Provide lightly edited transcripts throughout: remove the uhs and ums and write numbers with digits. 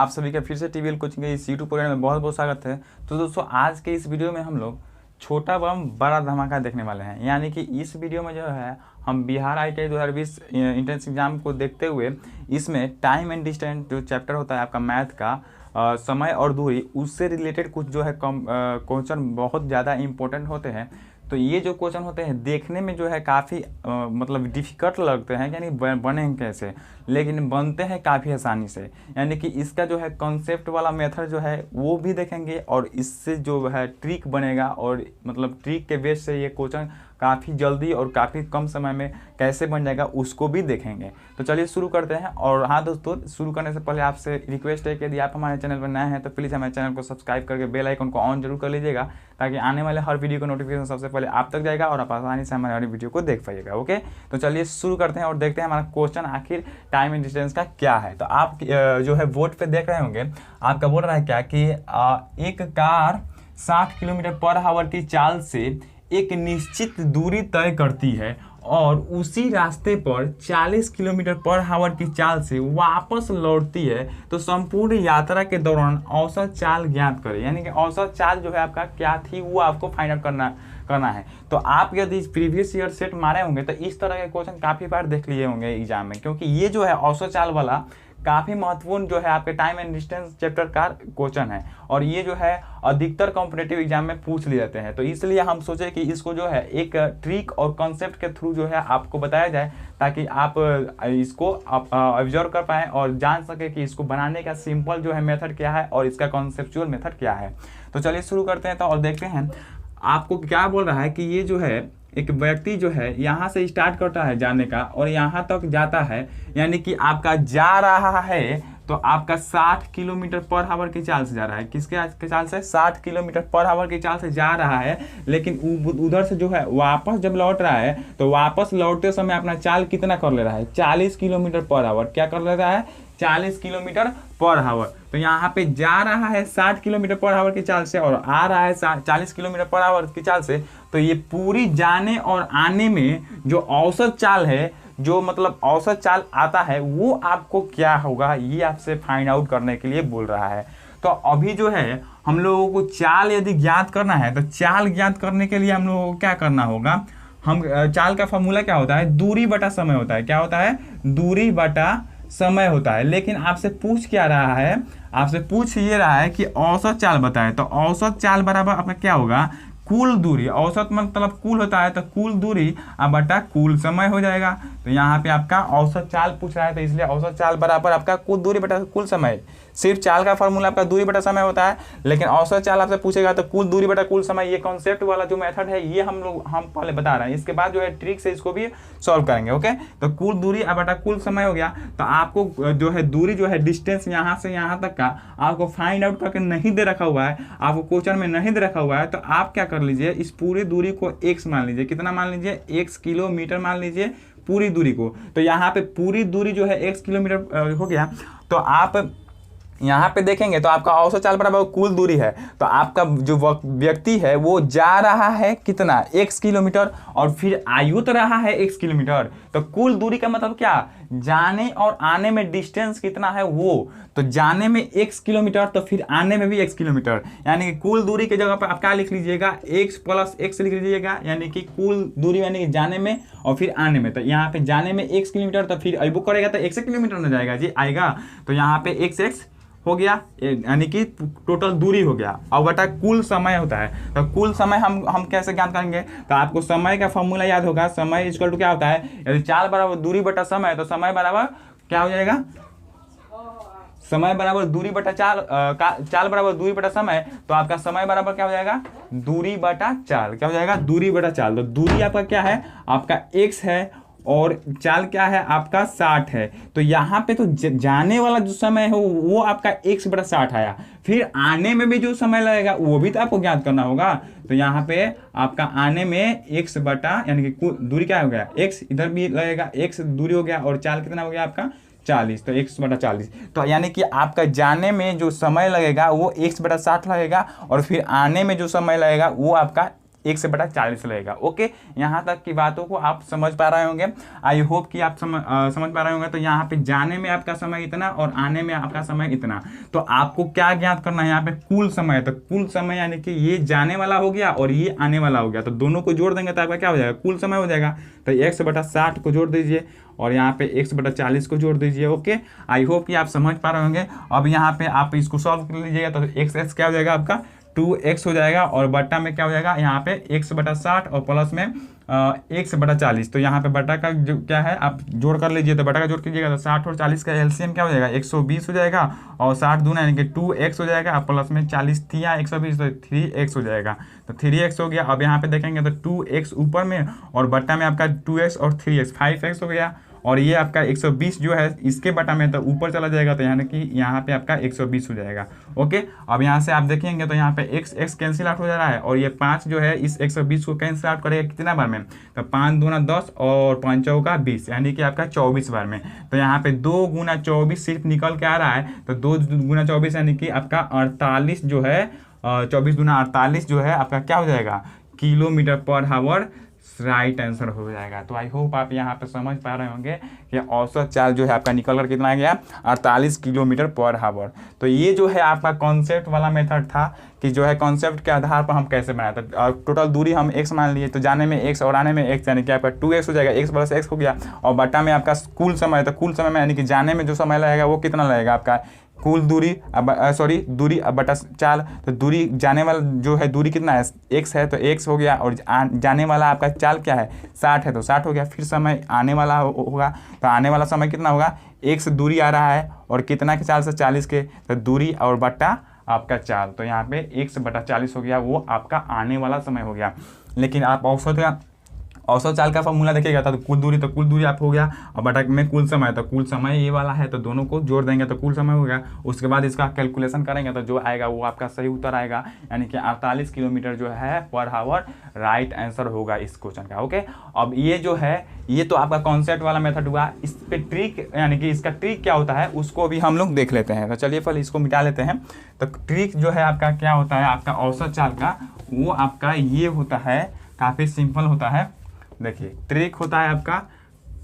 आप सभी का फिर से टीवीएल कोचिंग के इस यूट्यूब प्रोग्राम में बहुत बहुत स्वागत है। तो दोस्तों आज के इस वीडियो में हम लोग छोटा बम बड़ा धमाका देखने वाले हैं। यानी कि इस वीडियो में जो है हम बिहार ITI 2020 इंट्रेंस एग्जाम को देखते हुए इसमें टाइम एंड डिस्टेंस जो चैप्टर होता है आपका मैथ का समय और दूरी, उससे रिलेटेड कुछ जो है क्वेश्चन बहुत ज़्यादा इंपॉर्टेंट होते हैं। तो ये जो क्वेश्चन होते हैं देखने में जो है काफ़ी मतलब डिफ़िकल्ट लगते हैं, यानी बने कैसे, लेकिन बनते हैं काफ़ी आसानी से। यानी कि इसका जो है कॉन्सेप्ट वाला मेथड जो है वो भी देखेंगे और इससे जो है ट्रिक बनेगा और मतलब ट्रिक के बेस से ये क्वेश्चन काफ़ी जल्दी और काफ़ी कम समय में कैसे बन जाएगा उसको भी देखेंगे। तो चलिए शुरू करते हैं। और हाँ दोस्तों, शुरू करने से पहले आपसे रिक्वेस्ट है कि यदि आप हमारे चैनल पर नए हैं तो प्लीज़ हमारे चैनल को सब्सक्राइब करके बेल आइकन को ऑन जरूर कर लीजिएगा, ताकि आने वाले हर वीडियो का नोटिफिकेशन सबसे पहले आप तक जाएगा और आप आसानी से हमारी वीडियो को देख पाइएगा। ओके, तो चलिए शुरू करते हैं और देखते हैं हमारा क्वेश्चन आखिर टाइम एंड डिस्टेंस का क्या है। तो आप जो है बोर्ड पे देख रहे होंगे, आपका बोल रहा है क्या कि एक कार 60 किलोमीटर पर आवर की चाल से एक निश्चित दूरी तय करती है और उसी रास्ते पर 40 किलोमीटर पर आवर की चाल से वापस लौटती है, तो संपूर्ण यात्रा के दौरान औसत चाल ज्ञात करें। यानी कि औसत चाल जो है आपका क्या थी वो आपको फाइंड आउट करना है। तो आप यदि प्रीवियस ईयर सेट मारे होंगे तो इस तरह के क्वेश्चन काफ़ी बार देख लिए होंगे एग्जाम में, क्योंकि ये जो है औसत चाल वाला काफ़ी महत्वपूर्ण जो है आपके टाइम एंड डिस्टेंस चैप्टर का क्वेश्चन है और ये जो है अधिकतर कॉम्पिटिटिव एग्जाम में पूछ लिए जाते हैं। तो इसलिए हम सोचे कि इसको जो है एक ट्रिक और कॉन्सेप्ट के थ्रू जो है आपको बताया जाए, ताकि आप इसको ऑब्जर्व कर पाएँ और जान सके कि इसको बनाने का सिंपल जो है मेथड क्या है और इसका कॉन्सेप्चुअल मेथड क्या है। तो चलिए शुरू करते हैं। तो और देखते हैं आपको क्या बोल रहा है कि ये जो है एक व्यक्ति जो है यहाँ से स्टार्ट करता है जाने का और यहाँ तक जाता है, यानी कि आपका जा रहा है तो आपका 60 किलोमीटर पर आवर की चाल से जा रहा है। किसके चाल से? 60 किलोमीटर पर आवर की चाल से जा रहा है, लेकिन उधर से जो है वापस जब लौट रहा है तो वापस लौटते समय अपना चाल कितना कर ले रहा है? 40 किलोमीटर पर आवर। क्या कर ले रहा है? 40 किलोमीटर पर आवर। तो यहाँ पे जा रहा है 60 किलोमीटर पर आवर की चाल से और आ रहा है 40 किलोमीटर पर आवर की चाल से। तो ये पूरी जाने और आने में जो औसत चाल है, जो मतलब औसत चाल आता है, वो आपको क्या होगा ये आपसे फाइंड आउट करने के लिए बोल रहा है। तो अभी जो है हम लोगों को चाल यदि ज्ञात करना है तो चाल ज्ञात करने के लिए हम लोगों को क्या करना होगा? हम चाल का फॉर्मूला क्या होता है? दूरी बटा समय होता है। क्या होता है? दूरी बटा समय होता है। लेकिन आपसे पूछ क्या रहा है? आपसे पूछ ये रहा है कि औसत चाल बताए। तो औसत चाल बराबर आपका क्या होगा? कुल दूरी। औसत मतलब कुल होता है, तो कुल दूरी बटा कुल समय हो जाएगा। तो यहाँ पे आपका औसत चाल पूछ रहा है, तो इसलिए औसत चाल बराबर आपका कुल दूरी बटा कुल समय। सिर्फ चाल का फॉर्मूला आपका दूरी बटा समय होता है, लेकिन औसत चाल आपसे पूछेगा तो कुल दूरी बटा कुल समय। ये कॉन्सेप्ट वाला जो मेथड है ये हम पहले बता रहे हैं। इसके बाद जो है ट्रिक से इसको भी सॉल्व करेंगे। ओके, तो कुल दूरी बटा कुल समय हो गया। तो आपको जो है दूरी जो है डिस्टेंस यहाँ से यहाँ तक का आपको फाइंड आउट करके नहीं दे रखा हुआ है, आपको क्वेश्चन में नहीं दे रखा हुआ है, तो आप क्या कर लीजिए, इस पूरी दूरी को x मान लीजिए। कितना मान लीजिए? x किलोमीटर मान लीजिए पूरी दूरी को। तो यहाँ पे पूरी दूरी जो है x किलोमीटर हो गया। तो आप यहाँ पे देखेंगे तो आपका औसत चाल बराबर कुल दूरी है। तो आपका जो व्यक्ति है वो जा रहा है कितना? x किलोमीटर और फिर आयुत रहा है x किलोमीटर। तो कुल दूरी का मतलब क्या? जाने और आने में डिस्टेंस कितना है वो। तो जाने में x किलोमीटर तो फिर आने में भी x किलोमीटर, यानी कि कुल दूरी की जगह पर आप क्या लिख लीजिएगा? x प्लस x लिख लीजिएगा, यानी कि कुल दूरी यानी कि जाने में और फिर आने में। तो यहाँ पे जाने में x किलोमीटर, तो फिर अबू करेगा तो x किलोमीटर न जाएगा जी, आएगा। तो यहाँ पे x हो गया, यानी कि टोटल दूरी हो गया। और बटा कुल समय होता है। तो कुल समय हम कैसे ज्ञात करेंगे? तो आपको समय का फॉर्मूला याद होगा। समय इक्वल टू क्या होता है? यदि चाल बराबर दूरी बटा समय, तो समय बराबर क्या हो जाएगा? समय बराबर दूरी बटा चाल, चाल बराबर दूरी बटा समय। तो आपका समय बराबर क्या हो जाएगा? दूरी बटा चाल। क्या हो जाएगा? दूरी बटा चाल। तो दूरी आपका क्या है? आपका x है और चाल क्या है? आपका 60 है। तो यहाँ पे तो जाने वाला जो समय है वो आपका x बटा 60 आया। फिर आने में भी जो समय लगेगा वो भी तो आपको ज्ञात करना होगा। तो यहाँ पे आपका आने में x बटा, यानी कि दूरी क्या हो गया? x इधर भी लगेगा, x दूरी हो गया और चाल कितना हो गया आपका? 40। तो x बटा 40। तो यानी कि आपका जाने में जो समय लगेगा वो x बटा 60 लगेगा और फिर आने में जो समय लगेगा वो आपका 1/40 लगेगा। ओके, यहाँ तक की बातों को आप समझ पा रहे होंगे। आई होप कि आप समझ पा रहे होंगे। तो यहाँ पे जाने में आपका समय इतना और आने में आपका समय इतना। तो आपको क्या ज्ञात करना है यहाँ पे? कुल समय। तो कुल समय यानी कि ये जाने वाला हो गया और ये आने वाला हो गया, तो दोनों को जोड़ देंगे तो आपका क्या हो जाएगा? कुल समय हो जाएगा। तो 1/60 को जोड़ दीजिए और यहाँ पे 1/40 को जोड़ दीजिए। ओके, आई होप कि आप समझ पा रहे होंगे। अब यहाँ पे आप इसको सॉल्व कर लीजिएगा तो x क्या हो जाएगा आपका? 2x हो जाएगा और बट्टा में क्या हो जाएगा? यहाँ पे 1/60 और प्लस में 1/40। तो यहाँ पे बट्टा का जो क्या है आप जोड़ कर लीजिए। तो बट्टा का जोड़ कीजिएगा तो 60 और 40 का एलसीएम क्या हो जाएगा? 120 हो जाएगा और 60 दूना यानी कि 2x हो जाएगा प्लस में 40 थी 120 तो 3x हो जाएगा। तो 3x हो गया। अब यहाँ पे देखेंगे तो 2x ऊपर में और बट्टा में आपका 2x और 3x 5x हो गया और ये आपका 120 जो है इसके बटा में तो ऊपर चला जाएगा, तो यानी कि यहाँ पे आपका 120 हो जाएगा। ओके, अब यहाँ से आप देखेंगे तो यहाँ पे x कैंसिल आउट हो जा रहा है और ये 5 जो है इस 120 को कैंसिल आउट करेगा कितना बार में? तो 5 दूना 10 और 5 चौका 20 यानी कि आपका 24 बार में। तो यहाँ पे 2 गुना 24 सिर्फ निकल के आ रहा है। तो 2 गुना 24 यानी कि आपका 48 जो है 24 दूना 48 जो है आपका क्या हो जाएगा? Kilometre per hour right answer हो जाएगा। तो आई होप आप यहाँ पे समझ पा रहे होंगे कि औसत चाल जो है आपका निकल कर कितना आ गया? 48 किलोमीटर पर आवर। तो ये जो है आपका कॉन्सेप्ट वाला मेथड था कि जो है कॉन्सेप्ट के आधार पर हम कैसे बनाए। तो टोटल दूरी हम x मान लिए, तो जाने में x और आने में x यानी कि आपका 2x हो जाएगा, x प्लस x हो गया और बटा में आपका कुल समय। तो कुल समय में यानी कि जाने में जो समय लगेगा वो कितना लगेगा आपका? कुल दूरी दूरी बटा चाल। तो दूरी जाने वाला जो है दूरी कितना है? x है तो x हो गया और जाने वाला आपका चाल क्या है? 60 है तो 60 हो गया। फिर समय आने वाला होगा तो आने वाला समय कितना होगा? x दूरी आ रहा है और कितना के चाल से? 40 के। तो दूरी और बट्टा आपका चाल, तो यहाँ पे 1/40 हो गया, वो आपका आने वाला समय हो गया। लेकिन आप औसत चाल का फॉर्मूला देखिएगा तो कुल दूरी आप हो गया और बटा में कुल समय। तो कुल समय ये वाला है तो दोनों को जोड़ देंगे तो कुल समय हो गया। उसके बाद इसका कैलकुलेशन करेंगे तो जो आएगा वो आपका सही उत्तर आएगा, यानी कि 48 किलोमीटर जो है पर आवर राइट आंसर होगा इस क्वेश्चन का। ओके, अब ये जो है ये तो आपका कॉन्सेप्ट वाला मेथड हुआ। इस पे ट्रिक यानी कि इसका ट्रिक क्या होता है उसको भी हम लोग देख लेते हैं। तो चलिए पहले इसको मिटा लेते हैं। तो ट्रिक जो है आपका क्या होता है आपका औसत चाल का, वो आपका ये होता है, काफ़ी सिंपल होता है। देखिए ट्रिक होता है आपका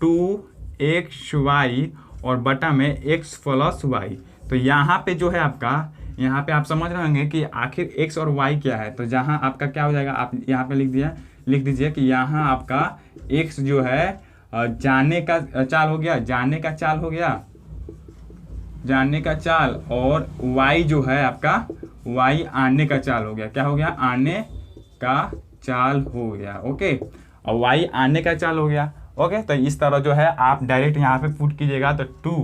2xy और बटा में x प्लस y। तो यहाँ पे जो है आपका, यहाँ पे आप समझ रहे होंगे कि आखिर x और y क्या है। तो जहाँ आपका क्या हो जाएगा, आप यहाँ पे लिख दीजिए कि यहाँ आपका x जो है जाने का चाल हो गया, जाने का चाल और y जो है आपका y आने का चाल हो गया। क्या हो गया? आने का चाल हो गया। ओके, और y आने का चाल हो गया। ओके, तो इस तरह जो है आप डायरेक्ट यहाँ पे पुट कीजिएगा तो 2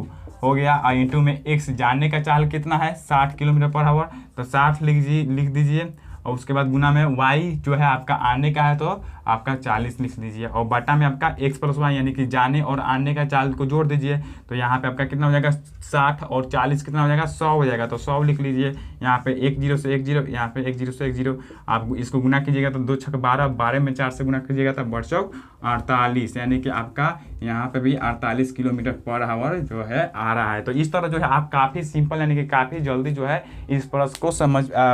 हो गया और इंटू में x जाने का चाल कितना है? 60 किलोमीटर पर आवर। तो 60 लिख दीजिए और उसके बाद गुना में y जो है आपका आने का है तो आपका 40 लिख दीजिए और बटा में आपका x प्लस y यानी कि जाने और आने का चाल को जोड़ दीजिए। तो यहाँ पे आपका कितना हो जाएगा? 60 और 40 कितना हो जाएगा? 100 हो जाएगा। तो 100 लिख लीजिए। यहाँ पे 1 0 से 1 0, यहाँ पे 1 0 से 1 0। आप इसको गुना कीजिएगा तो 2 छक 12, 12 में 4 से गुना कीजिएगा तो 4 चौक 48 यानी कि आपका यहाँ पे भी 48 किलोमीटर पर आवर जो है आ रहा है। तो इस तरह जो है आप काफ़ी सिंपल यानी कि काफ़ी जल्दी जो है इस प्रश्न को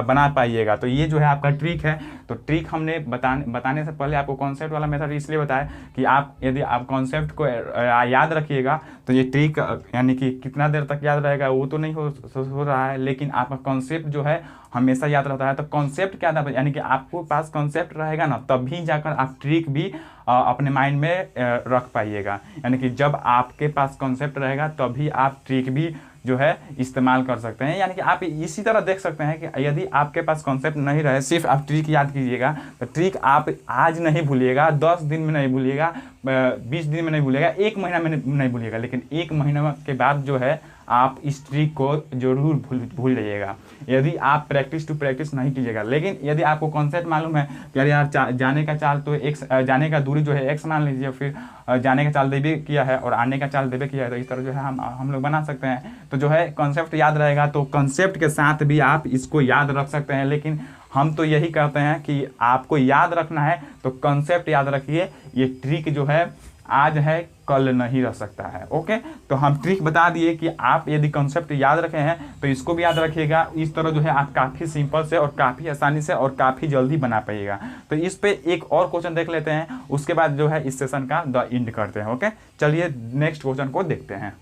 बना पाइएगा। तो ये जो है आपका ट्रिक है। तो ट्रिक हमने बताने से पहले आपको कॉन्सेप्ट वाला मेथड इसलिए बताया कि आप यदि आप कॉन्सेप्ट को याद रखिएगा तो ये ट्रिक यानी कि कितना देर तक याद रहेगा वो तो नहीं हो रहा है, लेकिन आपका कॉन्सेप्ट जो है हमेशा याद रहता है। तो कॉन्सेप्ट क्या था, यानी कि आपको पास कॉन्सेप्ट रहेगा ना तभी जाकर आप ट्रिक भी अपने माइंड में रख पाइएगा। यानी कि जब आपके पास कॉन्सेप्ट रहेगा तभी आप ट्रिक भी जो है इस्तेमाल कर सकते हैं। यानी कि आप इसी तरह देख सकते हैं कि यदि आपके पास कॉन्सेप्ट नहीं रहे, सिर्फ आप ट्रिक याद कीजिएगा तो ट्रिक आप आज नहीं भूलिएगा, 10 दिन में नहीं भूलिएगा, 20 दिन में नहीं भूलिएगा, 1 महीना में नहीं भूलिएगा, लेकिन 1 महीना के बाद जो है आप इस ट्रिक को जरूर भूल जाइएगा यदि आप प्रैक्टिस टू प्रैक्टिस नहीं कीजिएगा। लेकिन यदि आपको कॉन्सेप्ट मालूम है कि अरे यार जाने का चाल तो x, जाने का दूरी जो है x मान लीजिए, फिर जाने का चाल देबे किया है और आने का चाल देबे किया है, तो इस तरह जो है हम लोग बना सकते हैं। तो जो है कॉन्सेप्ट याद रहेगा तो कॉन्सेप्ट के साथ भी आप इसको याद रख सकते हैं। लेकिन हम तो यही कहते हैं कि आपको याद रखना है तो कॉन्सेप्ट याद रखिए, ये ट्रिक जो है आज है कल नहीं रह सकता है। ओके, तो हम ट्रिक बता दिए कि आप यदि कॉन्सेप्ट याद रखे हैं तो इसको भी याद रखिएगा। इस तरह जो है आप काफ़ी सिंपल से और काफ़ी आसानी से और काफ़ी जल्दी बना पाइएगा। तो इस पे एक और क्वेश्चन देख लेते हैं, उसके बाद जो है इस सेशन का द एंड करते हैं। ओके, चलिए नेक्स्ट क्वेश्चन को देखते हैं।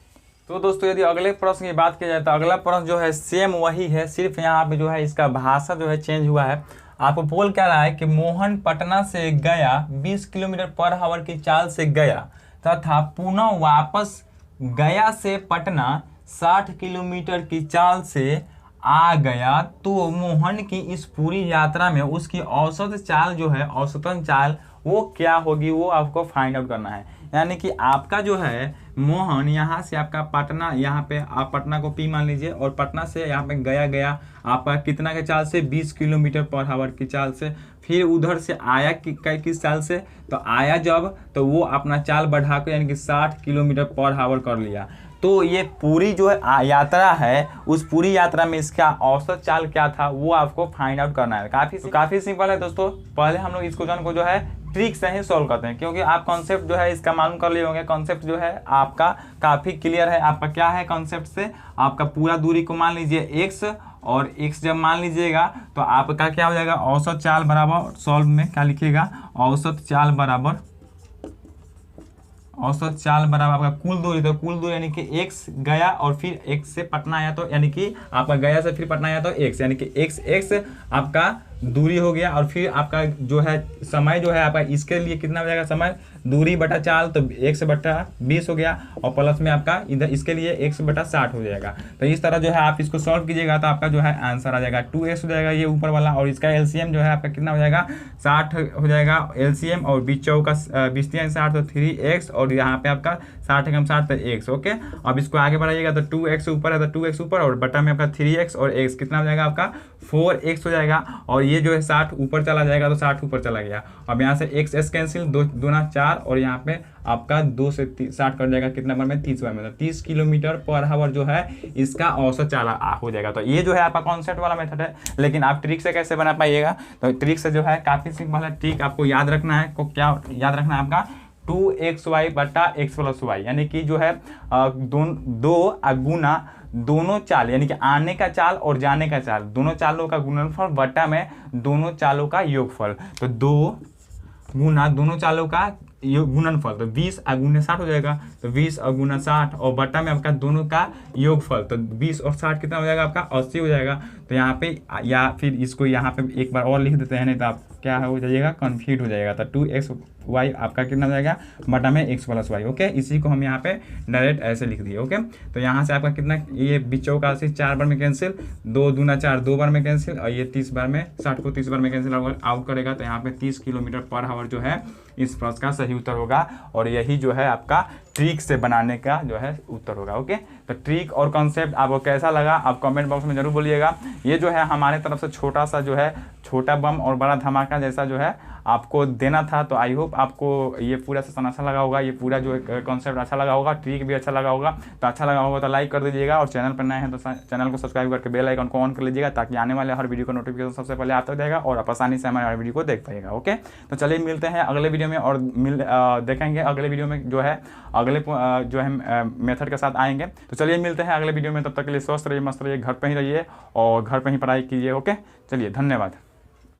तो दोस्तों यदि अगले प्रश्न की बात की जाए तो अगला प्रश्न जो है सेम वही है, सिर्फ यहाँ पे जो है इसका भाषा जो है चेंज हुआ है। आपको बोल क्या रहा है कि मोहन पटना से गया 20 किलोमीटर पर आवर की चाल से गया तथा पुनः वापस गया से पटना 60 किलोमीटर की चाल से आ गया, तो मोहन की इस पूरी यात्रा में उसकी औसत चाल जो है, औसतन चाल वो क्या होगी, वो आपको फाइंड आउट करना है। यानी कि आपका जो है मोहन यहाँ से आपका पटना, यहाँ पे आप पटना को पी मान लीजिए, और पटना से यहाँ पे गया आपका कितना के चाल से 20 किलोमीटर पर आवर की चाल से, फिर उधर से आया किस चाल से, तो आया जब तो वो अपना चाल बढ़ा कर यानी कि 60 किलोमीटर पर आवर कर लिया। तो ये पूरी जो है यात्रा है, उस पूरी यात्रा में इसका औसत चाल क्या था वो आपको फाइंड आउट करना है। काफ़ी सिंपल है दोस्तों। पहले हम लोग इस क्वेश्चन को जो है ट्रिक से ही सॉल्व करते हैं, क्योंकि आप कॉन्सेप्ट जो है इसका मालूम कर लिए होंगे। कॉन्सेप्ट जो है आपका काफ़ी क्लियर है। आपका क्या है कॉन्सेप्ट से, आपका पूरा दूरी को मान लीजिए x, और x जब मान लीजिएगा तो आपका क्या हो जाएगा, औसत चाल बराबर, सॉल्व में क्या लिखिएगा, औसत चाल बराबर आपका कुल दूरी, तो कुल दूरी यानी कि x गया और फिर x से पटना आया, तो यानी कि आपका गया से फिर पटना आया तो x, यानी कि x आपका दूरी हो गया। और फिर आपका जो है समय जो है आपका इसके लिए कितना हो जाएगा, समय दूरी बटा चाल, तो 1/20 हो गया, और प्लस में आपका इधर इसके लिए 1/60 हो जाएगा। तो इस तरह जो है आप इसको सॉल्व कीजिएगा तो आपका जो है आंसर आ जाएगा 2x हो जाएगा ये ऊपर वाला, और इसका एलसीएम जो है आपका कितना हो जाएगा, 60 हो जाएगा एलसीएम, और 20 चौका 20×60 तो 3x, और यहाँ पे आपका 60×60 तो x। ओके, अब इसको आगे बढ़ाइएगा तो 2x ऊपर है तो 2x ऊपर, और बटा में आपका 3x और x कितना हो जाएगा आपका 4x हो जाएगा, और ये जो है 60 ऊपर चला जाएगा तो 60 ऊपर चला गया। अब यहाँ से x कैंसिल, 2 दूना 4, और यहाँ पे आपका 2 से 60 कर जाएगा कितना बार में, 30 बार में, तो 30 किलोमीटर पर आवर जो है इसका औसत चाल हो जाएगा। तो ये जो है आपका कॉन्सेप्ट वाला मेथड है। लेकिन आप ट्रिक से कैसे बना पाइएगा, तो ट्रिक से जो है काफ़ी सिंपल है। ट्रिक आपको याद रखना है, को क्या याद रखना है आपका, 2xy बटा x + y, यानी कि जो है दो गुना दोनों चाल, यानी कि आने का चाल और जाने का चाल, दोनों चालों का गुणनफल बटा में दोनों चालों का योगफल, तो 2 गुना दोनों चालों का गुणनफल, तो 20 × 60 हो जाएगा, तो 20 × 60, और बटा में आपका दोनों का योगफल, तो 20 और 60 कितना हो जाएगा आपका 80 हो जाएगा। तो यहाँ पे या फिर इसको यहाँ पे एक बार और लिख देते हैं, नहीं तो आप क्या हो जाइएगा, कन्फ्यूज हो जाएगा। तो 2xy आपका कितना हो जाएगा, बटा में x + y। ओके, इसी को हम यहाँ पे डायरेक्ट ऐसे लिख दिए। ओके, तो यहाँ से आपका कितना, ये 20 का 4 बार में कैंसिल, 2 दूना 4 2 बार में कैंसिल, और ये 30 बार में 60 को 30 बार में कैंसिल आउट करेगा, तो यहाँ पे 30 किलोमीटर पर आवर जो है इस प्रश्न का सही उत्तर होगा, और यही जो है आपका ट्रिक से बनाने का जो है उत्तर होगा। ओके, तो ट्रिक और कॉन्सेप्ट आपको कैसा लगा आप कमेंट बॉक्स में जरूर बोलिएगा। ये जो है हमारे तरफ से छोटा सा जो है छोटा बम और बड़ा धमाका जैसा जो है आपको देना था। तो आई होप आपको ये पूरा सेशन अच्छा लगा होगा, ये पूरा जो कॉन्सेप्ट अच्छा लगा होगा, ट्रिक भी अच्छा लगा होगा। तो अच्छा लगा होगा तो लाइक कर दीजिएगा, और चैनल पर नए हैं तो चैनल को सब्सक्राइब करके बेल आइकन को ऑन कर लीजिएगा, ताकि आने वाले हर वीडियो का नोटिफिकेशन सबसे पहले आप तक जाएगा और आप आसानी से हमारे हर वीडियो को देख पाइएगा। ओके, तो चलिए मिलते हैं अगले वीडियो में, और देखेंगे अगले वीडियो में जो है अगले जो है मेथड के साथ आएंगे। तो चलिए मिलते हैं अगले वीडियो में, तब तक के लिए स्वस्थ रहिए, मस्त रहिए, घर पर ही रहिए और घर पर ही पढ़ाई कीजिए। ओके, चलिए धन्यवाद।